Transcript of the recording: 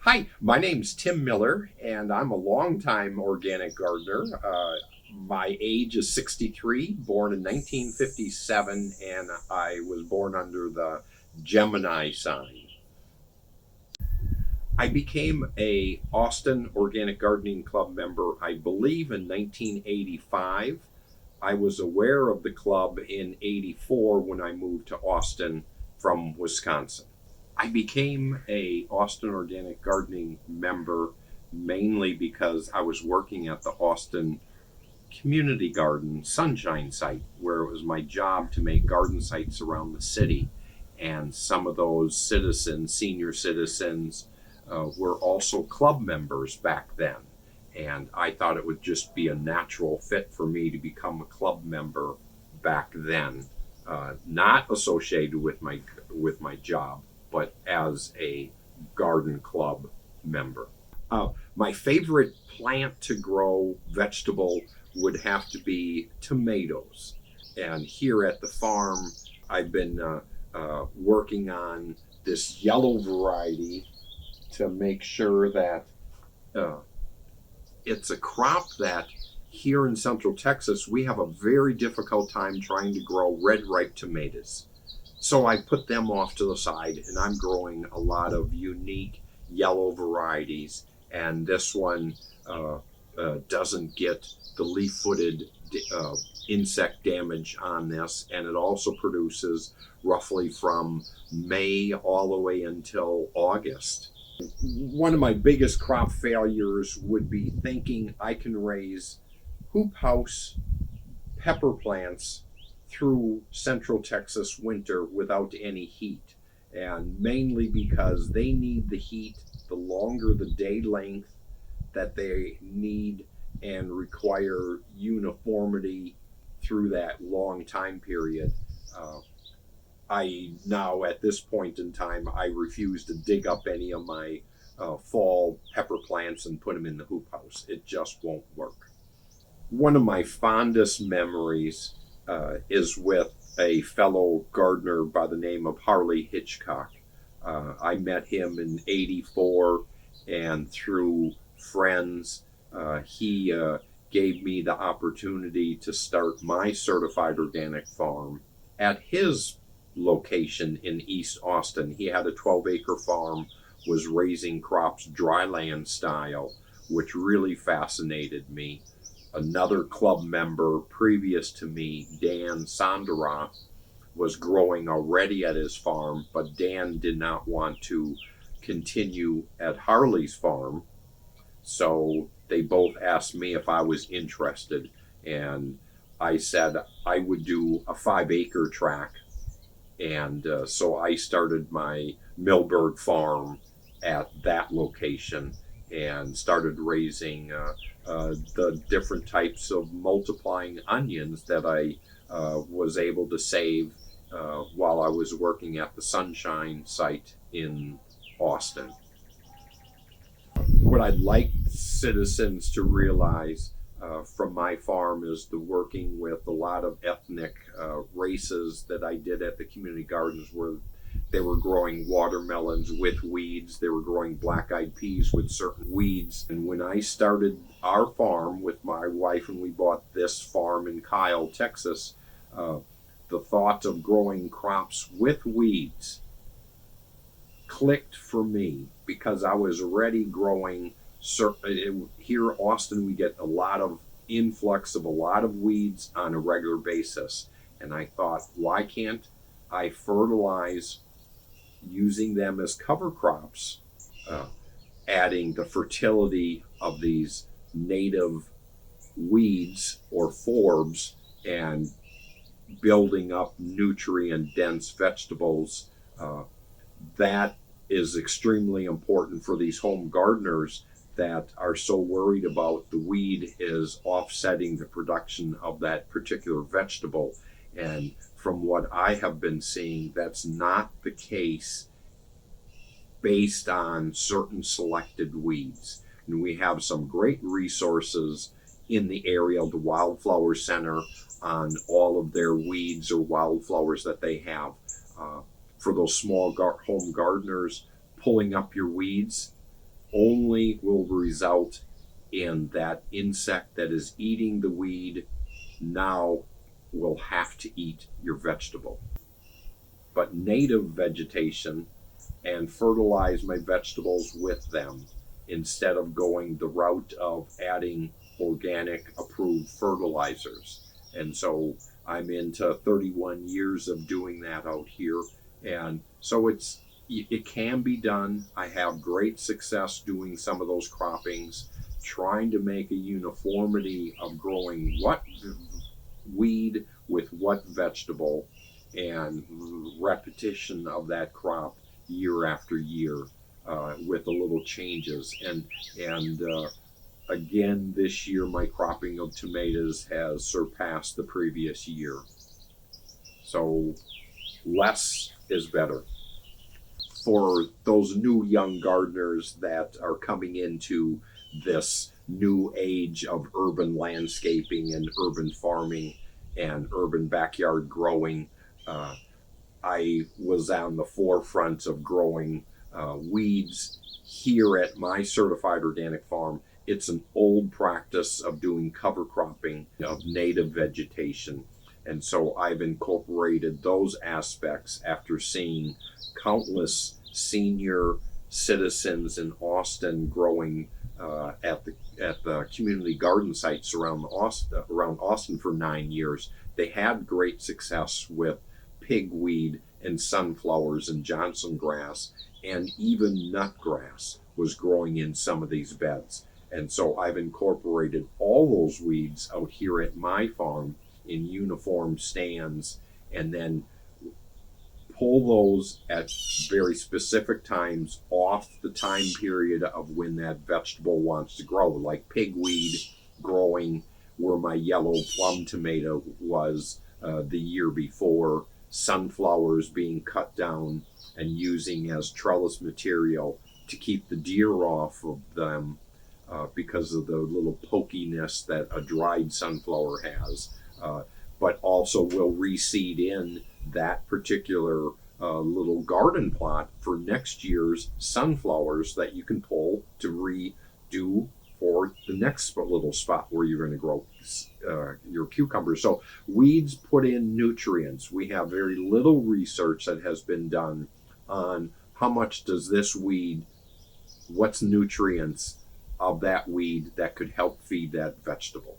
Hi, my name's Tim Miller, and I'm a longtime organic gardener. My age is 63, born in 1957, and I was born under the Gemini sign. I became a Austin Organic Gardening Club member, I believe, in 1985. I was aware of the club in 84 when I moved to Austin from Wisconsin. I became a Austin Organic Gardening member mainly because I was working at the Austin Community Garden Sunshine Site, where it was my job to make garden sites around the city. And some of those citizens, senior citizens, were also club members back then. And I thought it would just be a natural fit for me to become a club member back then, not associated with my job, but as a garden club member. My favorite plant to grow, vegetable, would have to be tomatoes. And here at the farm, I've been working on this yellow variety to make sure that it's a crop that here in Central Texas, we have a very difficult time trying to grow red ripe tomatoes. So I put them off to the side, and I'm growing a lot of unique yellow varieties. And this one doesn't get the leaf-footed insect damage on this, and it also produces roughly from May all the way until August. One of my biggest crop failures would be thinking I can raise hoop house pepper plants through Central Texas winter without any heat, and mainly because they need the heat the longer the day length that they need and require uniformity through that long time period. I now, at this point in time, I refuse to dig up any of my fall pepper plants and put them in the hoop house. It just won't work. One of my fondest memories is with a fellow gardener by the name of Harley Hitchcock. I met him in '84, and through friends, he gave me the opportunity to start my certified organic farm at his location in East Austin. He had a 12-acre farm, was raising crops dryland style, which really fascinated me. Another club member previous to me, Dan Sondera, was growing already at his farm, but Dan did not want to continue at Harley's farm. So they both asked me if I was interested, and I said I would do a 5-acre tract. And so I started my Millberg Farm at that location and started raising the different types of multiplying onions that I was able to save while I was working at the Sunshine site in Austin. What I'd like citizens to realize from my farm is the working with a lot of ethnic races that I did at the community gardens, where they were growing watermelons with weeds, they were growing black-eyed peas with certain weeds. And when I started our farm with my wife and we bought this farm in Kyle, Texas, the thought of growing crops with weeds clicked for me, because I was already growing here in Austin. We get a lot of influx of a lot of weeds on a regular basis, and I thought, why can't I fertilize using them as cover crops, adding the fertility of these native weeds or forbs and building up nutrient dense vegetables. That is extremely important for these home gardeners that are so worried about the weed is offsetting the production of that particular vegetable. And from what I have been seeing, that's not the case based on certain selected weeds. And we have some great resources in the area of the Wildflower Center on all of their weeds or wildflowers that they have. For those small home gardeners, pulling up your weeds, only will result in that insect that is eating the weed now will have to eat your vegetable. But native vegetation, and fertilize my vegetables with them instead of going the route of adding organic approved fertilizers. And so I'm into 31 years of doing that out here. And so it can be done. I have great success doing some of those croppings, trying to make a uniformity of growing what weed with what vegetable, and repetition of that crop year after year, with a little changes. And again, this year my cropping of tomatoes has surpassed the previous year. So less is better. For those new young gardeners that are coming into this new age of urban landscaping and urban farming and urban backyard growing, I was on the forefront of growing weeds here at my certified organic farm. It's an old practice of doing cover cropping of native vegetation. And so I've incorporated those aspects after seeing countless senior citizens in Austin growing at the community garden sites around Austin for 9 years. They had great success with pigweed and sunflowers and Johnson grass, and even nutgrass was growing in some of these beds. And so I've incorporated all those weeds out here at my farm in uniform stands, and then pull those at very specific times off the time period of when that vegetable wants to grow, like pigweed growing where my yellow plum tomato was the year before, sunflowers being cut down and using as trellis material to keep the deer off of them, because of the little pokiness that a dried sunflower has, but also will reseed in that particular little garden plot for next year's sunflowers that you can pull to redo for the next little spot where you're going to grow your cucumbers. So weeds put in nutrients. We have very little research that has been done on how much does this weed, what's nutrients of that weed that could help feed that vegetable.